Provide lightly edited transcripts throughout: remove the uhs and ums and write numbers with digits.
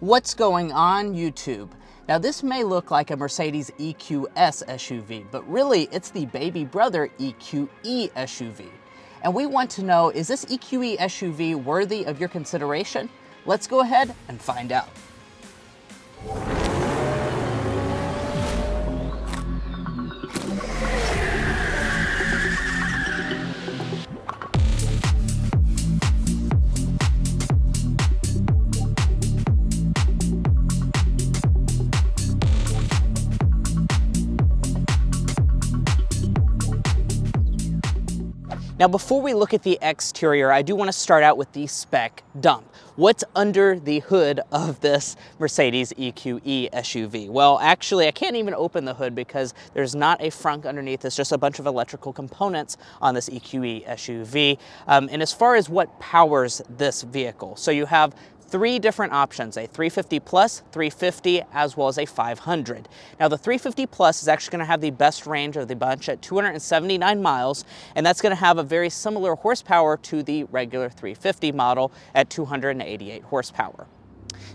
What's going on, YouTube? Now this may look like a Mercedes EQS SUV, but really it's the baby brother EQE SUV. And we want to know, is this EQE SUV worthy of your consideration? Let's go ahead and find out. Now, before we look at the exterior, I do want to start out with the spec dump. What's under the hood of this Mercedes EQE SUV? Well, actually, I can't even open the hood because there's not a frunk underneath. It's just a bunch of electrical components on this EQE SUV. And as far as what powers this vehicle, so you have three different options, a 350 plus, 350, as well as a 500. Now the 350 plus is actually gonna have the best range of the bunch at 279 miles, and that's gonna have a very similar horsepower to the regular 350 model at 288 horsepower.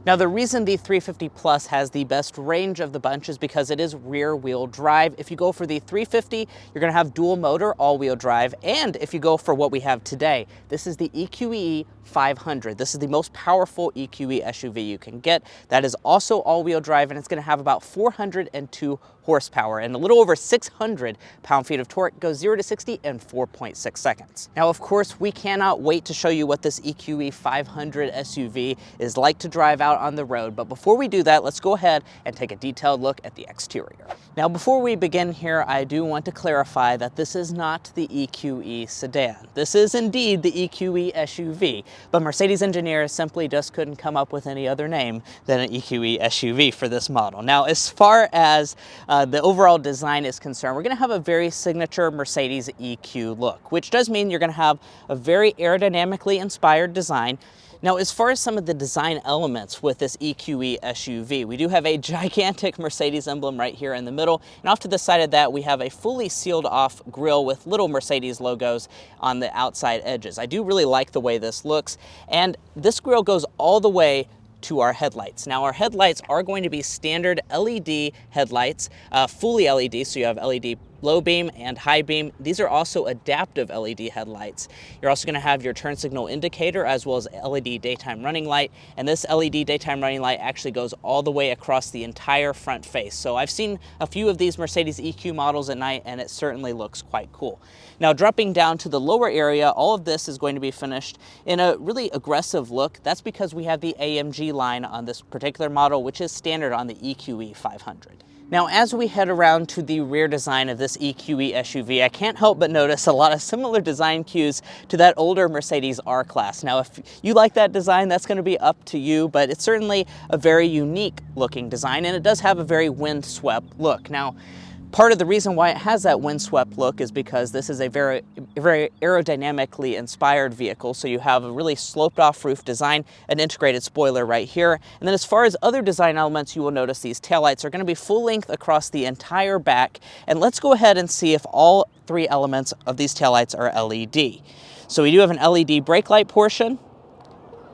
Now the reason the 350 Plus has the best range of the bunch is because it is rear wheel drive. If you go for the 350, you're gonna have dual motor all wheel drive. And if you go for what we have today, this is the EQE 500. This is the most powerful EQE SUV you can get. That is also all wheel drive, and it's gonna have about 402 horsepower and a little over 600 pound-feet of torque. Goes 0 to 60 in 4.6 seconds. Now, of course, we cannot wait to show you what this EQE 500 SUV is like to drive out on the road. But before we do that, let's go ahead and take a detailed look at the exterior. Now, before we begin here, I do want to clarify that this is not the EQE sedan. This is indeed the EQE SUV, but Mercedes engineers simply just couldn't come up with any other name than an EQE SUV for this model. Now, as far as the overall design is concerned, we're going to have a very signature Mercedes EQ look, which does mean you're going to have a very aerodynamically inspired design. Now, as far as some of the design elements with this EQE SUV, we do have a gigantic Mercedes emblem right here in the middle, and off to the side of that, we have a fully sealed off grille with little Mercedes logos on the outside edges. I do really like the way this looks, and this grille goes all the way to our headlights. Now, our headlights are going to be standard LED headlights, fully LED, so you have LED low beam and high beam. These are also adaptive LED headlights. You're also going to have your turn signal indicator as well as LED daytime running light, and this LED daytime running light actually goes all the way across the entire front face. So I've seen a few of these Mercedes EQ models at night, and it certainly looks quite cool. Now, dropping down to the lower area, all of this is going to be finished in a really aggressive look. That's because we have the AMG line on this particular model, which is standard on the EQE 500. Now, as we head around to the rear design of this EQE SUV, I can't help but notice a lot of similar design cues to that older Mercedes R-Class. Now, if you like that design, that's going to be up to you, but it's certainly a very unique looking design, and it does have a very windswept look. Now, part of the reason why it has that windswept look is because this is a very aerodynamically inspired vehicle. So you have a really sloped off roof design, an integrated spoiler right here. And then as far as other design elements, you will notice these taillights are going to be full length across the entire back. And let's go ahead and see if all three elements of these taillights are LED. So we do have an LED brake light portion,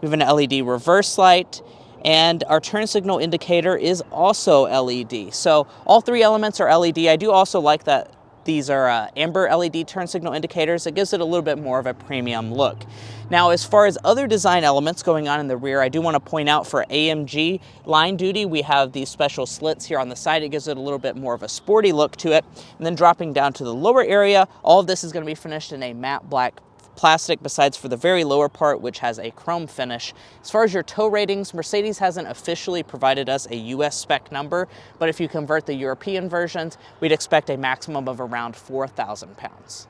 we have an LED reverse light, and our turn signal indicator is also LED. So all three elements are LED. I do also like that these are amber LED turn signal indicators. It gives it a little bit more of a premium look. Now, as far as other design elements going on in the rear, I do want to point out for AMG line duty, we have these special slits here on the side. It gives it a little bit more of a sporty look to it. And then dropping down to the lower area, all of this is going to be finished in a matte black plastic, besides for the very lower part, which has a chrome finish. As far as your tow ratings, Mercedes hasn't officially provided us a US spec number, but if you convert the European versions, we'd expect a maximum of around 4,000 pounds.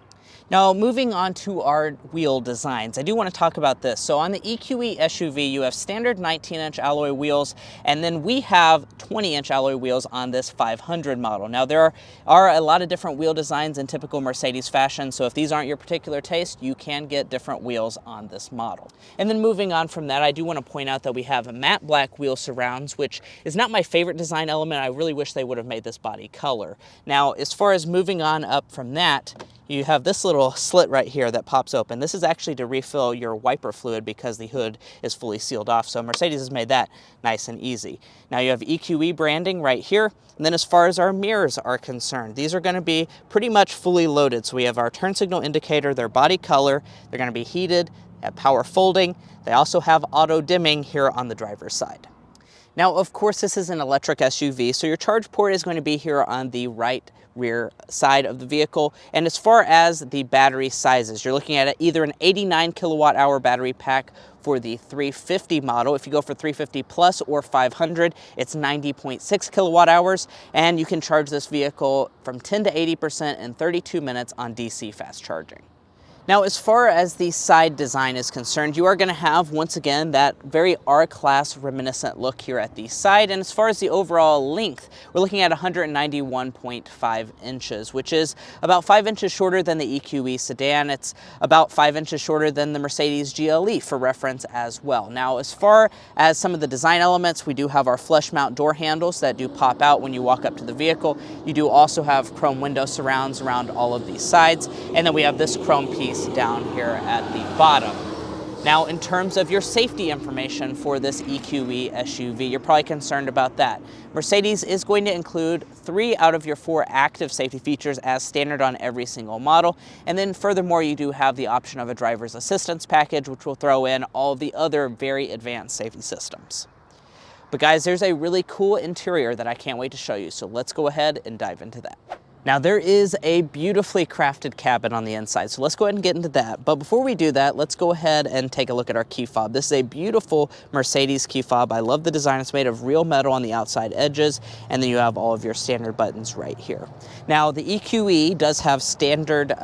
Now, moving on to our wheel designs, I do want to talk about this. So on the EQE SUV, you have standard 19-inch alloy wheels, and then we have 20-inch alloy wheels on this 500 model. Now, there are a lot of different wheel designs in typical Mercedes fashion, so if these aren't your particular taste, you can get different wheels on this model. And then moving on from that, I do want to point out that we have matte black wheel surrounds, which is not my favorite design element. I really wish they would have made this body color. Now, as far as moving on up from that, you have this little slit right here that pops open. This is actually to refill your wiper fluid because the hood is fully sealed off. So Mercedes has made that nice and easy. Now you have EQE branding right here. And then as far as our mirrors are concerned, these are going to be pretty much fully loaded. So we have our turn signal indicator, their body color, they're going to be heated, have power folding. They also have auto dimming here on the driver's side. Now, of course, this is an electric SUV, so your charge port is going to be here on the right rear side of the vehicle. And as far as the battery sizes, you're looking at either an 89 kilowatt hour battery pack for the 350 model. If you go for 350 plus or 500, it's 90.6 kilowatt hours, and you can charge this vehicle from 10 to 80% in 32 minutes on DC fast charging. Now, as far as the side design is concerned, you are going to have, once again, that very R-Class reminiscent look here at the side. And as far as the overall length, we're looking at 191.5 inches, which is about 5 inches shorter than the EQE sedan. It's about 5 inches shorter than the Mercedes GLE for reference as well. Now, as far as some of the design elements, we do have our flush mount door handles that do pop out when you walk up to the vehicle. You do also have chrome window surrounds around all of these sides. And then we have this chrome piece down here at the bottom. Now, in terms of your safety information for this EQE SUV, you're probably concerned about that. Mercedes is going to include 3 out of your 4 active safety features as standard on every single model. And then furthermore, you do have the option of a driver's assistance package, which will throw in all the other very advanced safety systems. But guys, there's a really cool interior that I can't wait to show you. So let's go ahead and dive into that. Now, there is a beautifully crafted cabin on the inside, so let's go ahead and get into that. But before we do that, let's go ahead and take a look at our key fob. This is a beautiful Mercedes key fob. I love the design. It's made of real metal on the outside edges, and then you have all of your standard buttons right here. Now, the EQE does have standard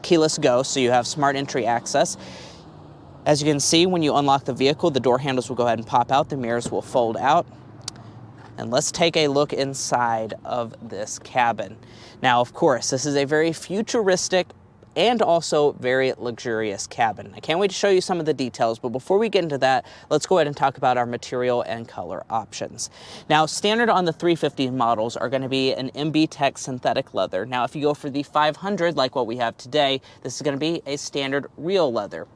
keyless go, so you have smart entry access. As you can see, when you unlock the vehicle, the door handles will go ahead and pop out, the mirrors will fold out. And let's take a look inside of this cabin. Now, of course, this is a very futuristic and also very luxurious cabin. I can't wait to show you some of the details, but before we get into that, let's go ahead and talk about our material and color options. Now, standard on the 350 models are going to be an MB Tech synthetic leather. Now, if you go for the 500, like what we have today, this is going to be a standard real leather.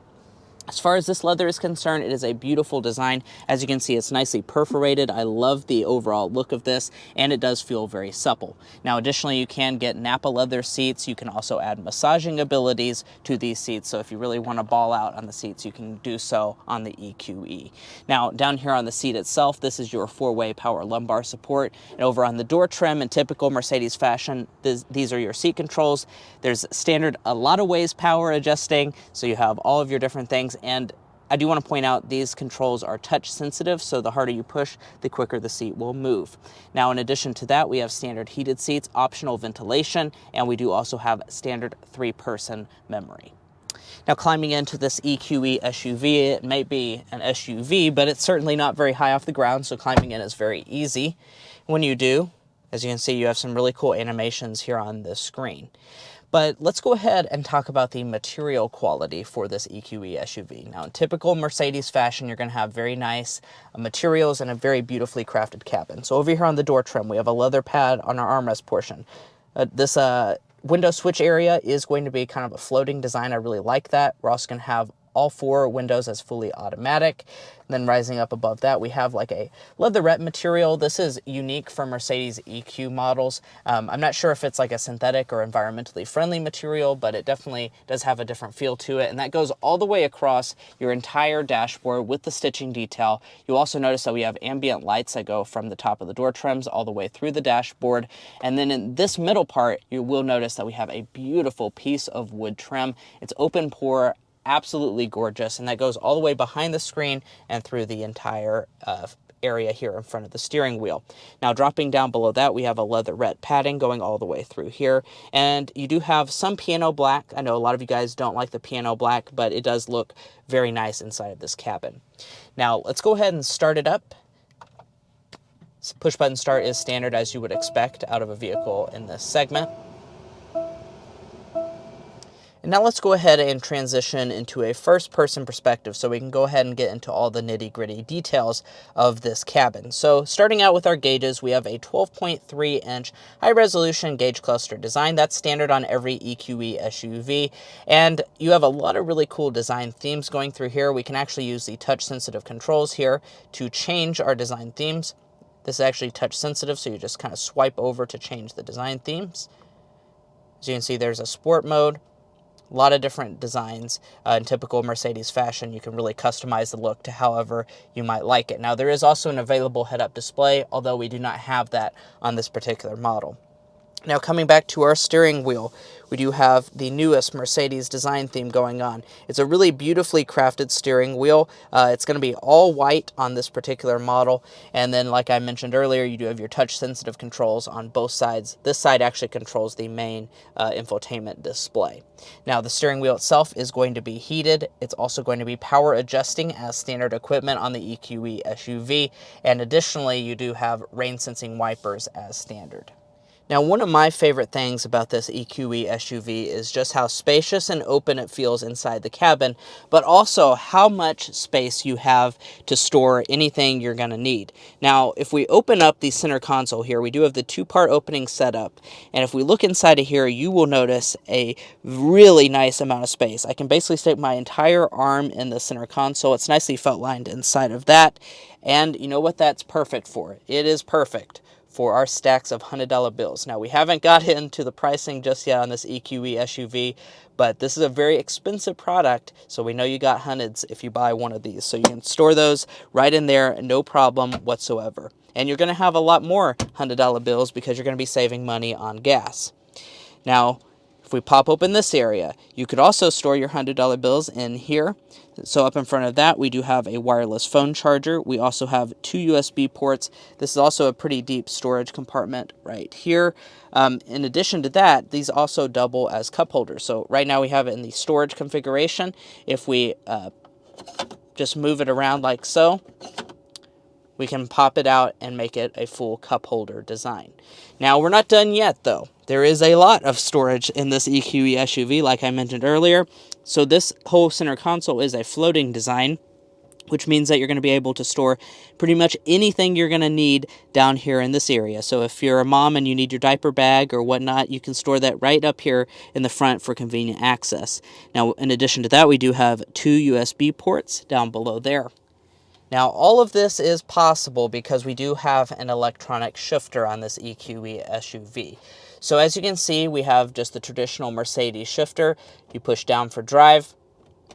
As far as this leather is concerned, it is a beautiful design. As you can see, it's nicely perforated. I love the overall look of this, and it does feel very supple. Now, additionally, you can get Napa leather seats. You can also add massaging abilities to these seats. So if you really want to ball out on the seats, you can do so on the EQE. Now, down here on the seat itself, this is your 4-way power lumbar support. And over on the door trim, in typical Mercedes fashion, these are your seat controls. There's standard a lot of ways power adjusting, so you have all of your different things. And I do want to point out these controls are touch sensitive, so the harder you push, the quicker the seat will move. Now, in addition to that, we have standard heated seats, optional ventilation, and we do also have standard 3-person memory. Now, climbing into this EQE SUV, it may be an SUV, but it's certainly not very high off the ground, so climbing in is very easy. When you do, as you can see, you have some really cool animations here on this screen. But let's go ahead and talk about the material quality for this EQE SUV. Now, in typical Mercedes fashion, you're going to have very nice materials and a very beautifully crafted cabin. So over here on the door trim, we have a leather pad on our armrest portion. This window switch area is going to be kind of a floating design. I really like that. We're also going to have all 4 windows as fully automatic. And then rising up above that, we have like a leatherette material. This is unique for Mercedes EQ models. I'm not sure if it's like a synthetic or environmentally friendly material, but it definitely does have a different feel to it. And that goes all the way across your entire dashboard with the stitching detail. You'll also notice that we have ambient lights that go from the top of the door trims all the way through the dashboard. And then in this middle part, you will notice that we have a beautiful piece of wood trim. It's open pore, absolutely gorgeous, and that goes all the way behind the screen and through the entire area here in front of the steering wheel. Now, dropping down below that, we have a leatherette padding going all the way through here, and you do have some piano black. I know a lot of you guys don't like the piano black, but it does look very nice inside of this cabin. Now, let's go ahead and start it up. Push button start is standard, as you would expect out of a vehicle in this segment. And now let's go ahead and transition into a first-person perspective so we can go ahead and get into all the nitty-gritty details of this cabin. So starting out with our gauges, we have a 12.3-inch high-resolution gauge cluster design. That's standard on every EQE SUV. And you have a lot of really cool design themes going through here. We can actually use the touch-sensitive controls here to change our design themes. This is actually touch-sensitive, so you just kind of swipe over to change the design themes. As you can see, there's a sport mode. A lot of different designs. In typical Mercedes fashion, you can really customize the look to however you might like it. Now, there is also an available head-up display, although we do not have that on this particular model. Now, coming back to our steering wheel, we do have the newest Mercedes design theme going on. It's a really beautifully crafted steering wheel. It's going to be all white on this particular model. And then, like I mentioned earlier, you do have your touch-sensitive controls on both sides. This side actually controls the main infotainment display. Now, the steering wheel itself is going to be heated. It's also going to be power adjusting as standard equipment on the EQE SUV. And additionally, you do have rain-sensing wipers as standard. Now, one of my favorite things about this EQE SUV is just how spacious and open it feels inside the cabin, but also how much space you have to store anything you're going to need. Now, if we open up the center console here, we do have the two-part opening setup, and if we look inside of here, you will notice a really nice amount of space. I can basically stick my entire arm in the center console. It's nicely felt lined inside of that, and you know what that's perfect for? It is perfect for our stacks of $100 bills. Now, we haven't got into the pricing just yet on this EQE SUV, but this is a very expensive product, so we know you got hundreds if you buy one of these. So you can store those right in there, no problem whatsoever. And you're going to have a lot more $100 bills because you're going to be saving money on gas. Now, if we pop open this area, you could also store your $100 bills in here. So up in front of that, we do have a wireless phone charger. We also have two USB ports. This is also a pretty deep storage compartment right here. In addition to that, these also double as cup holders. So right now we have it in the storage configuration. If we just move it around like so, we can pop it out and make it a full cup holder design. Now, we're not done yet, though. There is a lot of storage in this EQE SUV, like I mentioned earlier. So this whole center console is a floating design, which means that you're going to be able to store pretty much anything you're going to need down here in this area. So if you're a mom and you need your diaper bag or whatnot, you can store that right up here in the front for convenient access. Now, in addition to that, we do have two USB ports down below there. Now, all of this is possible because we do have an electronic shifter on this EQE SUV. So as you can see, we have just the traditional Mercedes shifter. You push down for drive,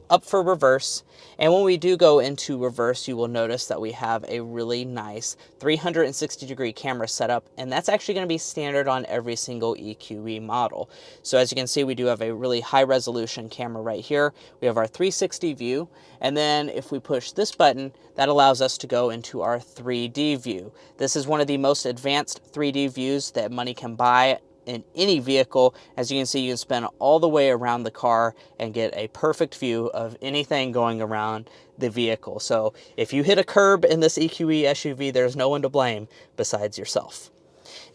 up for reverse, and when we do go into reverse, you will notice that we have a really nice 360-degree camera setup, and that's actually going to be standard on every single EQE model. So as you can see, we do have a really high-resolution camera right here. We have our 360 view, and then if we push this button, that allows us to go into our 3D view. This is one of the most advanced 3D views that money can buy in any vehicle. As you can see, you can spin all the way around the car and get a perfect view of anything going around the vehicle. So if you hit a curb in this EQE SUV, there's no one to blame besides yourself.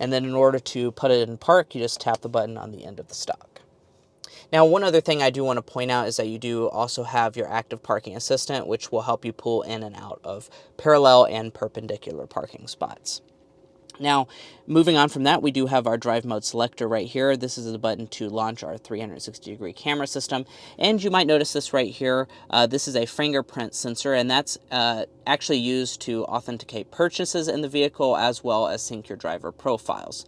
And then in order to put it in park, you just tap the button on the end of the stock. Now, one other thing I do want to point out is that you do also have your active parking assistant, which will help you pull in and out of parallel and perpendicular parking spots. Now, moving on from that, we do have our drive mode selector right here. This is the button to launch our 360-degree camera system. And you might notice this right here. This is a fingerprint sensor, and that's actually used to authenticate purchases in the vehicle as well as sync your driver profiles.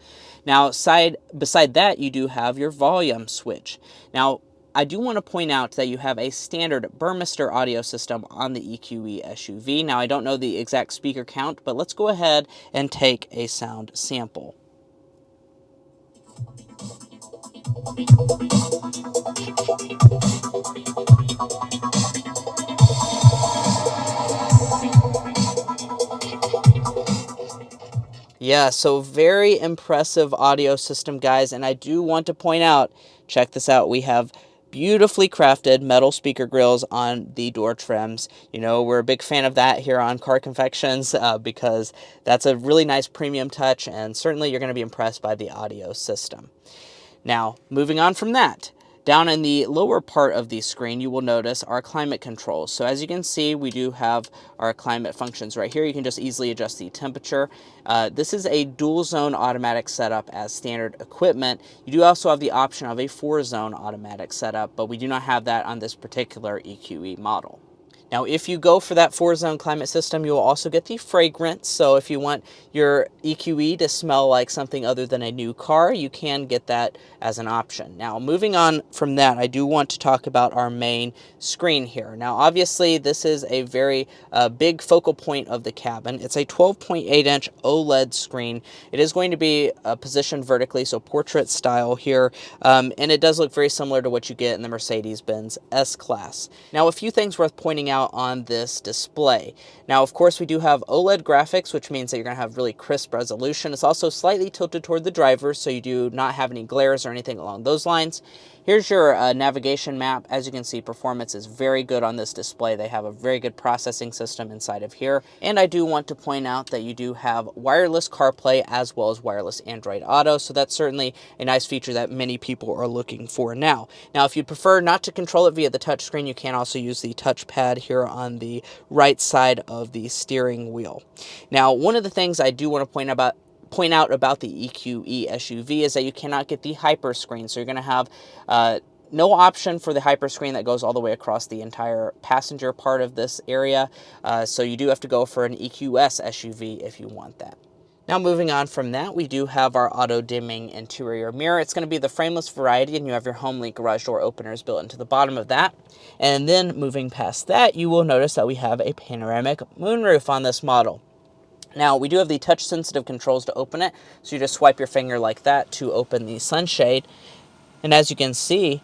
Now, beside that, you do have your volume switch. Now, I do want to point out that you have a standard Burmester audio system on the EQE SUV. Now, I don't know the exact speaker count, but let's go ahead and take a sound sample. Yeah, so very impressive audio system, guys, and I do want to point out, check this out, we have beautifully crafted metal speaker grills on the door trims. You know, we're a big fan of that here on Car Confections because that's a really nice premium touch, and certainly you're going to be impressed by the audio system. Now, moving on from that, Down in the lower part of the screen, you will notice our climate controls. So as you can see, we do have our climate functions right here. You can just easily adjust the temperature. This is a dual zone automatic setup as standard equipment. You do also have the option of a 4-zone automatic setup, but we do not have that on this particular EQE model. Now, if you go for that 4-zone climate system, you will also get the fragrance. So if you want your EQE to smell like something other than a new car, you can get that as an option. Now, moving on from that, I do want to talk about our main screen here. Now, obviously, this is a very big focal point of the cabin. It's a 12.8-inch OLED screen. It is going to be positioned vertically, so portrait style here, and it does look very similar to what you get in the Mercedes-Benz S-Class. Now, a few things worth pointing out on this display. Now, of course, we do have OLED graphics, which means that you're going to have really crisp resolution. It's also slightly tilted toward the driver, so you do not have any glares or anything along those lines. Here's your navigation map. As you can see, performance is very good on this display. They have a very good processing system inside of here. And I do want to point out that you do have wireless CarPlay as well as wireless Android Auto. So that's certainly a nice feature that many people are looking for now. Now, if you prefer not to control it via the touchscreen, you can also use the touchpad here on the right side of the steering wheel. Now, one of the things I do want to point out about the EQE SUV is that you cannot get the hyper screen. So you're going to have no option for the hyper screen that goes all the way across the entire passenger part of this area. So you do have to go for an EQS SUV if you want that. Now, moving on from that, we do have our auto-dimming interior mirror. It's going to be the frameless variety, and you have your HomeLink garage door openers built into the bottom of that. And then moving past that, you will notice that we have a panoramic moonroof on this model. Now, we do have the touch-sensitive controls to open it, so you just swipe your finger like that to open the sunshade. And as you can see,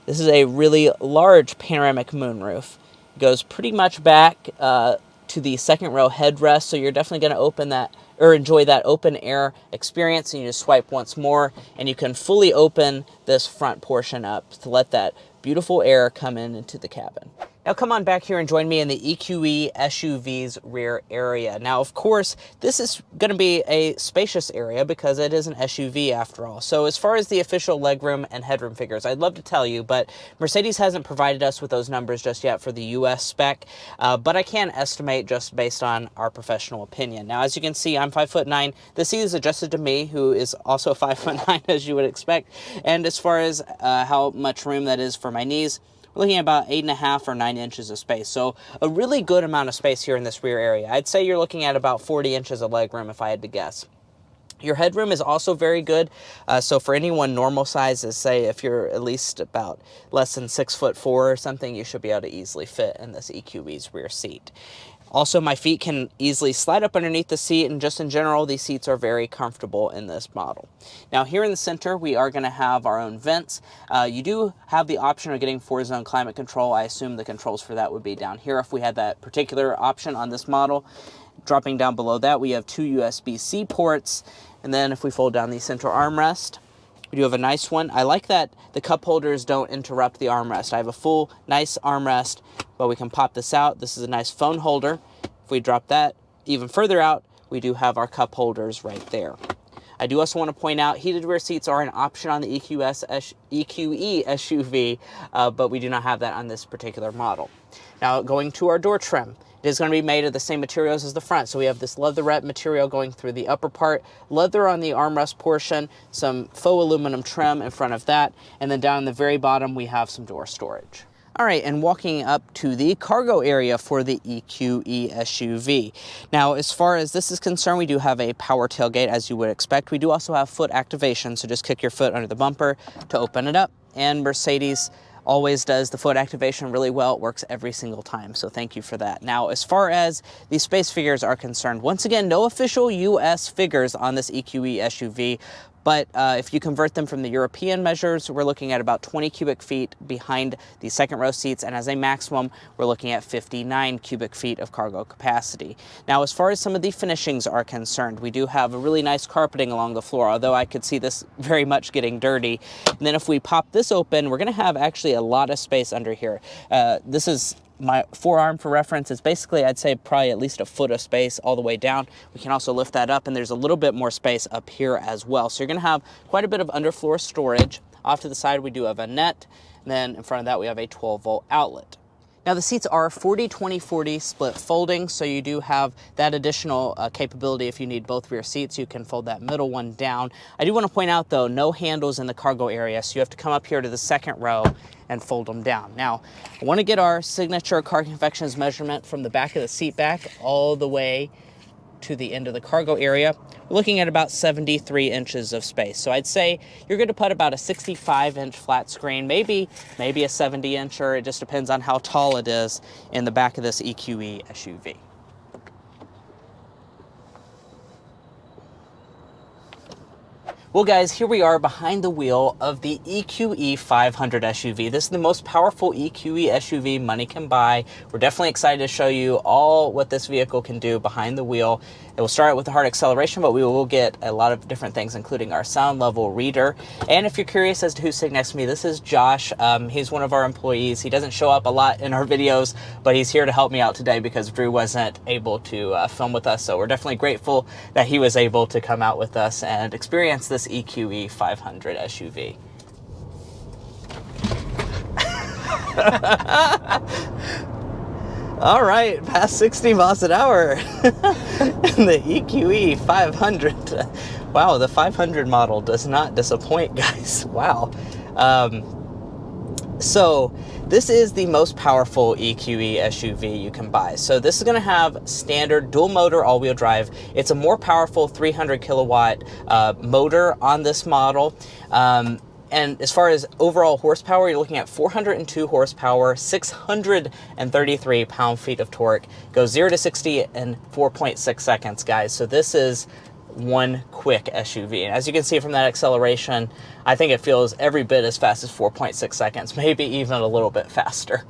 this is a really large panoramic moonroof. It goes pretty much back to the second row headrest, so you're definitely going to open that or enjoy that open air experience. And you just swipe once more, and you can fully open this front portion up to let that beautiful air come into the cabin. Now come on back here and join me in the EQE SUV's rear area. Now, of course, this is going to be a spacious area because it is an SUV after all. So as far as the official legroom and headroom figures, I'd love to tell you, but Mercedes hasn't provided us with those numbers just yet for the US spec, but I can estimate just based on our professional opinion. Now, as you can see, I'm 5'9". The seat is adjusted to me, who is also 5'9", as you would expect. And as far as how much room that is for my knees, we're looking at about 8.5 or 9 inches of space. So a really good amount of space here in this rear area. I'd say you're looking at about 40 inches of legroom if I had to guess. Your headroom is also very good. So for anyone normal sizes, say if you're at least about less than 6'4" or something, you should be able to easily fit in this EQE's rear seat. Also, my feet can easily slide up underneath the seat, and just in general, these seats are very comfortable in this model. Now, here in the center, we are going to have our own vents. You do have the option of getting 4-zone climate control. I assume the controls for that would be down here if we had that particular option on this model. Dropping down below that, we have 2 USB-C ports, and then if we fold down the central armrest, we do have a nice one. I like that the cup holders don't interrupt the armrest. I have a full, nice armrest, but we can pop this out. This is a nice phone holder. If we drop that even further out, we do have our cup holders right there. I do also want to point out heated rear seats are an option on the EQE SUV, but we do not have that on this particular model. Now, going to our door trim. It is going to be made of the same materials as the front. So we have this leatherette material going through the upper part, leather on the armrest portion, some faux aluminum trim in front of that, and then down in the very bottom we have some door storage. All right, and walking up to the cargo area for the EQE SUV. Now, as far as this is concerned, we do have a power tailgate, as you would expect. We do also have foot activation, so just kick your foot under the bumper to open it up. And Mercedes always does the foot activation really well. It works every single time, so thank you for that. Now, as far as the space figures are concerned, once again, no official US figures on this EQE SUV, but if you convert them from the European measures, we're looking at about 20 cubic feet behind the second row seats, and as a maximum, we're looking at 59 cubic feet of cargo capacity. Now, as far as some of the finishings are concerned, we do have a really nice carpeting along the floor, although I could see this very much getting dirty. And then if we pop this open, we're gonna have actually a lot of space under here. This is my forearm for reference. Is basically, I'd say, probably at least a foot of space all the way down. We can also lift that up, and there's a little bit more space up here as well. So you're going to have quite a bit of underfloor storage. Off to the side, we do have a net. And then in front of that, we have a 12-volt outlet. Now the seats are 40-20-40 split folding, so you do have that additional capability. If you need both rear seats, you can fold that middle one down. I do want to point out though, no handles in the cargo area, so you have to come up here to the second row and fold them down. Now, I want to get our signature Car Confections measurement from the back of the seat back all the way to the end of the cargo area. We're looking at about 73 inches of space. So I'd say you're going to put about a 65-inch flat screen, maybe a 70-incher. It just depends on how tall it is in the back of this EQE SUV. Well guys, here we are behind the wheel of the EQE 500 SUV. This is the most powerful EQE SUV money can buy. We're definitely excited to show you all what this vehicle can do behind the wheel. It will start with the hard acceleration, but we will get a lot of different things, including our sound level reader. And if you're curious as to who's sitting next to me, this is Josh. He's one of our employees. He doesn't show up a lot in our videos, but he's here to help me out today because Drew wasn't able to film with us. So we're definitely grateful that he was able to come out with us and experience this EQE 500 SUV. All right, past 60 miles an hour in the EQE 500. Wow, the 500 model does not disappoint, guys. Wow. So this is the most powerful EQE SUV you can buy. So this is going to have standard dual motor all-wheel drive. It's a more powerful 300 kilowatt motor on this model. And as far as overall horsepower, you're looking at 402 horsepower, 633 pound-feet of torque. Goes 0 to 60 in 4.6 seconds, guys. So this is one quick SUV. And as you can see from that acceleration, I think it feels every bit as fast as 4.6 seconds, maybe even a little bit faster.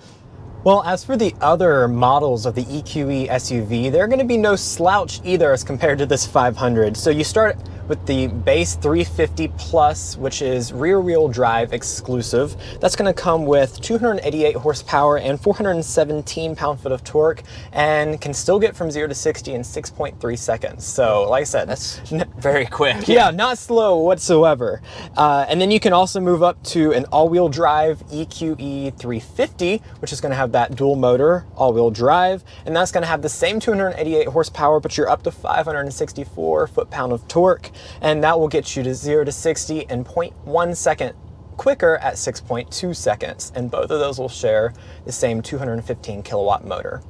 Well, as for the other models of the EQE SUV, they're going to be no slouch either as compared to this 500. So you start with the base 350 Plus, which is rear-wheel drive exclusive. That's going to come with 288 horsepower and 417 pound-foot of torque, and can still get from 0 to 60 in 6.3 seconds. So, like I said, that's very quick. Yeah, not slow whatsoever. And then you can also move up to an all-wheel drive EQE 350, which is going to have that dual motor all-wheel drive, and that's going to have the same 288 horsepower, but you're up to 564 foot-pound of torque, and that will get you to 0 to 60 in 0.1 second quicker at 6.2 seconds, and both of those will share the same 215 kilowatt motor.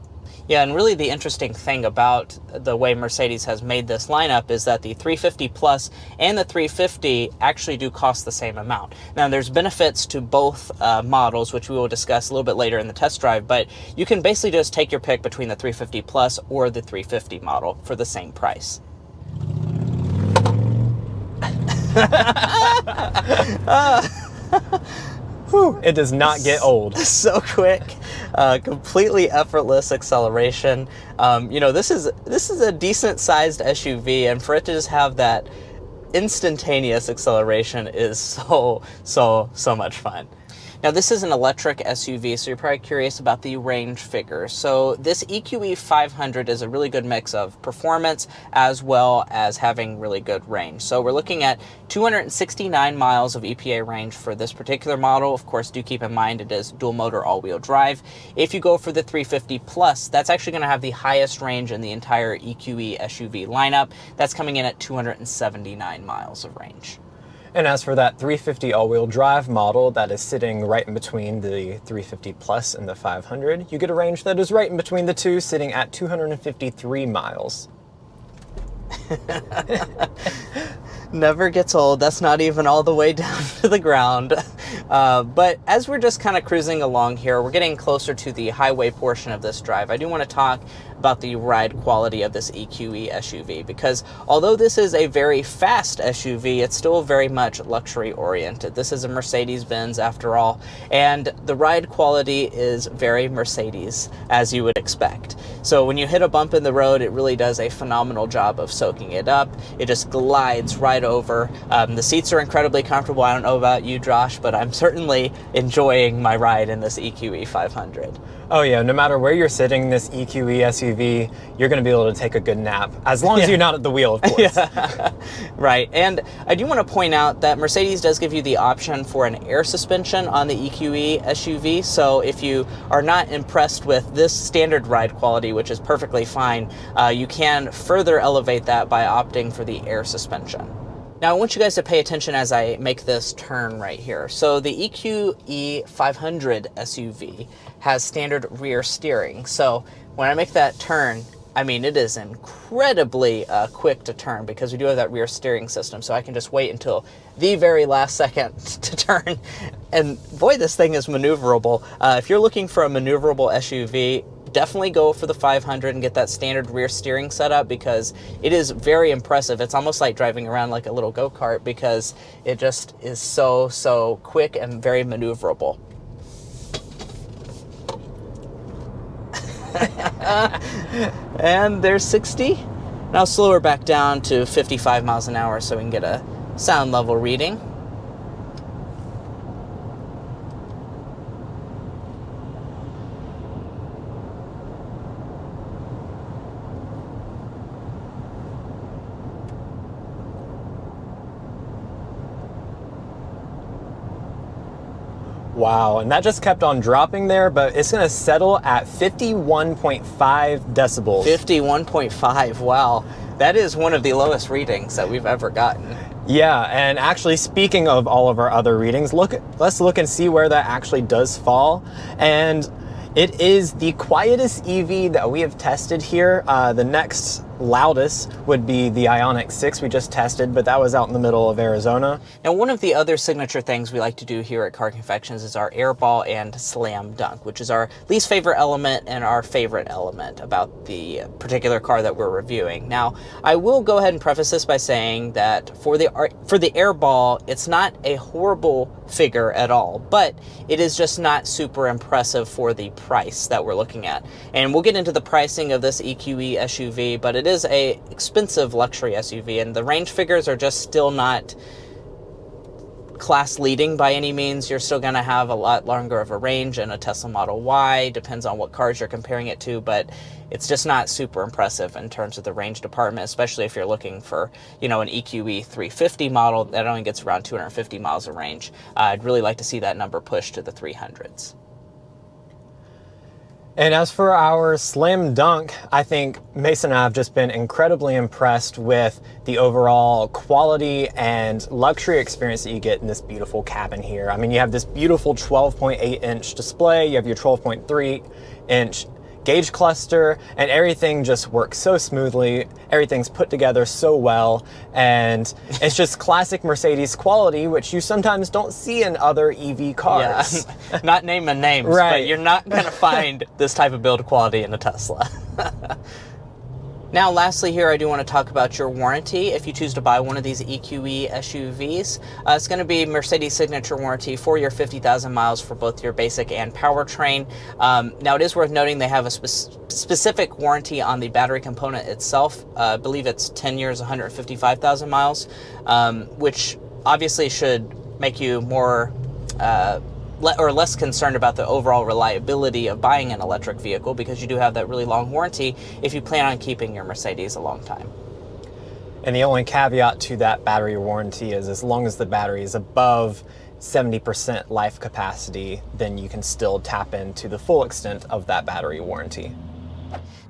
Yeah, and really the interesting thing about the way Mercedes has made this lineup is that the 350 Plus and the 350 actually do cost the same amount. Now, there's benefits to both models, which we will discuss a little bit later in the test drive, but you can basically just take your pick between the 350 Plus or the 350 model for the same price. It does not get old. So quick, completely effortless acceleration. You know, this is a decent sized SUV, and for it to just have that instantaneous acceleration is so much fun. Now, this is an electric SUV, so you're probably curious about the range figure. So this EQE 500 is a really good mix of performance as well as having really good range. So we're looking at 269 miles of EPA range for this particular model. Of course, do keep in mind it is dual motor all-wheel drive. If you go for the 350 Plus, that's actually going to have the highest range in the entire EQE SUV lineup. That's coming in at 279 miles of range. And as for that 350 all-wheel drive model that is sitting right in between the 350 Plus and the 500, you get a range that is right in between the two, sitting at 253 miles. Never gets old. That's not even all the way down to the ground. But as we're just kind of cruising along here, we're getting closer to the highway portion of this drive. I do want to talk about the ride quality of this EQE SUV, because although this is a very fast SUV, it's still very much luxury oriented. This is a Mercedes-Benz after all, and the ride quality is very Mercedes, as you would expect. So when you hit a bump in the road, it really does a phenomenal job of soaking it up. It just glides right over. The seats are incredibly comfortable. I don't know about you, Josh, but I'm certainly enjoying my ride in this EQE 500. Oh yeah, no matter where you're sitting in this EQE SUV, SUV, you're going to be able to take a good nap, as long as you're not at the wheel, of course. Right, and I do want to point out that Mercedes does give you the option for an air suspension on the EQE SUV, so if you are not impressed with this standard ride quality, which is perfectly fine, you can further elevate that by opting for the air suspension. Now I want you guys to pay attention as I make this turn right here. So the EQE 500 SUV has standard rear steering. So when I make that turn, I mean, it is incredibly quick to turn because we do have that rear steering system. So I can just wait until the very last second to turn. And boy, this thing is maneuverable. If you're looking for a maneuverable SUV, definitely go for the 500 and get that standard rear steering setup because it is very impressive. It's almost like driving around like a little go-kart because it just is so quick and very maneuverable. And there's 60. Now slow her back down to 55 miles an hour so we can get a sound level reading. Wow, and that just kept on dropping there, but it's going to settle at 51.5 decibels. 51.5, wow. That is one of the lowest readings that we've ever gotten. Yeah, and actually speaking of all of our other readings, let's look and see where that actually does fall. And it is the quietest EV that we have tested here. The next loudest would be the Ioniq 6 we just tested, but that was out in the middle of Arizona. Now, one of the other signature things we like to do here at Car Confections is our airball and slam dunk, which is our least favorite element and our favorite element about the particular car that we're reviewing. Now, I will go ahead and preface this by saying that for the airball, it's not a horrible figure at all, but it is just not super impressive for the price that we're looking at. And we'll get into the pricing of this EQE SUV, but it is a expensive luxury SUV, and the range figures are just still not class leading by any means. You're still going to have a lot longer of a range in a Tesla Model Y, depends on what cars you're comparing it to, but it's just not super impressive in terms of the range department, especially if you're looking for, you know, an EQE 350 model that only gets around 250 miles of range. I'd really like to see that number pushed to the 300s. And as for our slam dunk, I think Mason and I have just been incredibly impressed with the overall quality and luxury experience that you get in this beautiful cabin here. I mean, you have this beautiful 12.8-inch display, you have your 12.3-inch gauge cluster, and everything just works so smoothly. Everything's put together so well, and it's just classic Mercedes quality, which you sometimes don't see in other EV cars. Yeah, not naming names, right. But you're not going to find this type of build quality in a Tesla. Now, lastly here, I do want to talk about your warranty. If you choose to buy one of these EQE SUVs, it's going to be Mercedes Signature Warranty for your 50,000 miles for both your basic and powertrain. Now, it is worth noting they have a specific warranty on the battery component itself. I believe it's 10 years, 155,000 miles, which obviously should make you more less concerned about the overall reliability of buying an electric vehicle, because you do have that really long warranty if you plan on keeping your Mercedes a long time. And the only caveat to that battery warranty is as long as the battery is above 70% life capacity, then you can still tap into the full extent of that battery warranty.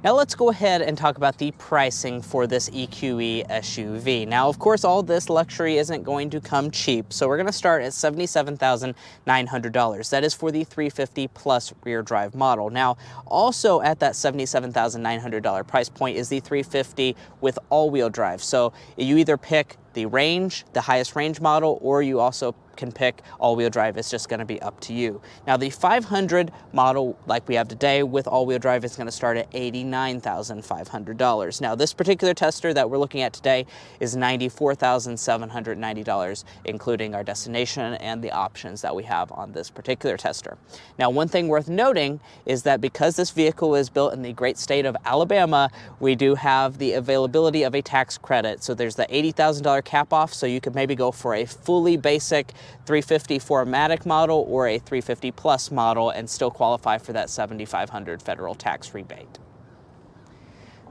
Now let's go ahead and talk about the pricing for this EQE SUV. Now, of course, all this luxury isn't going to come cheap, so we're going to start at $77,900. That is for the 350 plus rear drive model. Now, also at that $77,900 price point is the 350 with all-wheel drive. So you either pick the range, the highest range model, or you also can pick all-wheel drive. It's just going to be up to you. Now, the 500 model, like we have today with all-wheel drive, is going to start at $89,500. Now, this particular tester that we're looking at today is $94,790, including our destination and the options that we have on this particular tester. Now, one thing worth noting is that because this vehicle is built in the great state of Alabama, we do have the availability of a tax credit. So there's the $80,000 cap off, so you could maybe go for a fully basic 350 4MATIC model or a 350 Plus model and still qualify for that $7,500 federal tax rebate.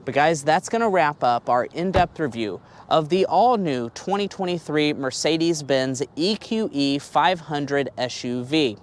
But guys, that's going to wrap up our in-depth review of the all-new 2023 Mercedes-Benz EQE 500 SUV.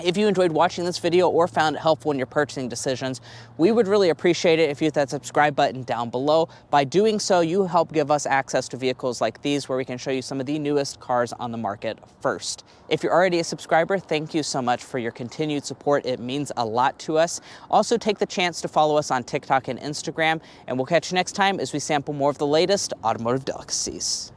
If you enjoyed watching this video or found it helpful in your purchasing decisions, we would really appreciate it if you hit that subscribe button down below. By doing so, you help give us access to vehicles like these where we can show you some of the newest cars on the market first. If you're already a subscriber, thank you so much for your continued support. It means a lot to us. Also, take the chance to follow us on TikTok and Instagram, and we'll catch you next time as we sample more of the latest automotive delicacies.